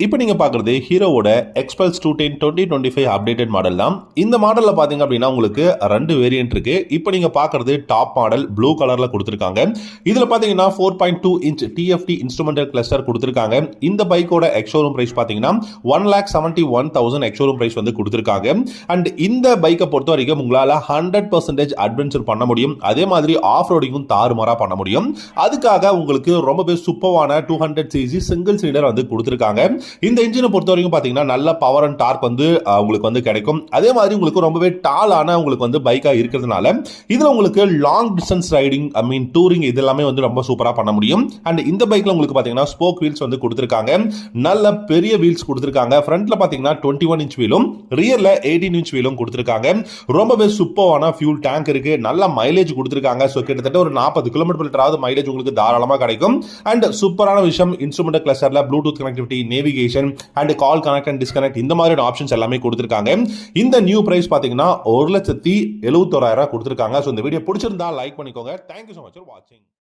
இப்போ நீங்கள் பார்க்குறது ஹீரோவோட எக்ஸ்பல்ஸ் 210 2025 அப்டேட்டட் மாடல் தான். இந்த மாடலில் பார்த்தீங்க அப்படின்னா உங்களுக்கு 2 வேரியன்ட் இருக்கு. இப்போ நீங்கள் பார்க்குறது டாப் மாடல் ப்ளூ கலரில் கொடுத்துருக்காங்க. இதில் பார்த்தீங்கன்னா 4.2 இன்ச் டிஎஃப்டி இன்ஸ்ட்ருமெண்டல் கிளஸ்டர் கொடுத்துருக்காங்க. இந்த பைக்கோட எக்ஸ்ஷோரூம் பிரைஸ் பார்த்தீங்கன்னா 1,71,000 எக்ஸ்ஷோரூம் பிரைஸ் வந்து கொடுத்துருக்காங்க. அண்ட் இந்த பைக்கை பொறுத்த வரைக்கும் உங்களால் 100% அட்வென்ச்சர் பண்ண முடியும். அதே மாதிரி ஆஃப் ரோடிங்கும் தாறுமாறாக பண்ண முடியும். அதுக்காக உங்களுக்கு ரொம்பவே சூப்பரான 200cc சிங்கிள் சிலிண்டர் வந்து கொடுத்துருக்காங்க. இந்த இன்ஜினை பொறுத்த வரைக்கும் பார்த்தீங்கன்னா நல்ல பவர் அண்ட் டார்க் வந்து உங்களுக்கு வந்து கிடைக்கும். அதே மாதிரி உங்களுக்கு ரொம்பவே டாலான உங்களுக்கு வந்து பைக்காக இருக்கிறதுனால இதில் உங்களுக்கு லாங் டிஸ்டன்ஸ் ரைடிங் டூரிங் இது எல்லாமே வந்து ரொம்ப சூப்பராக பண்ண முடியும். அண்ட் இந்த பைக்கில் உங்களுக்கு பார்த்தீங்கன்னா ஸ்போக் வீல்ஸ் வந்து கொடுத்துருக்காங்க. நல்ல பெரிய வீல்ஸ் கொடுத்துருக்காங்க. ஃப்ரண்ட்ல பார்த்தீங்கன்னா 21 இன்ச் வீலும் ரியர்ல 18 இன்ச் வீலும் கொடுத்துருக்காங்க. ரொம்பவே சூப்பரான ஃபியூல் டேங்க் இருக்கு. நல்ல மைலேஜ் கொடுத்துருக்காங்க. ஸோ கிட்டத்தட்ட ஒரு 40 கிலோமீட்டர் மைலேஜ் உங்களுக்கு தாராளமாக கிடைக்கும். அண்ட் சூப்பரான விஷயம் இன்ஸ்ட்ருமெண்டல் கிளஸ்டர்ல bluetooth connectivity, navigation and call connect and disconnect இந்த மாதிரி ஆப்ஷன்ஸ் எல்லாமே கொடுத்துருக்காங்க. இந்த நியூ பிரைஸ் பார்த்தீங்கன்னா 1,71,000 கொடுத்துருக்காங்க. ஸோ இந்த வீடியோ பிடிச்சிருந்தா லைக் பண்ணிக்கோங்க. தேங்க்யூ ஸோ மச் ஃபார் வாட்சிங்.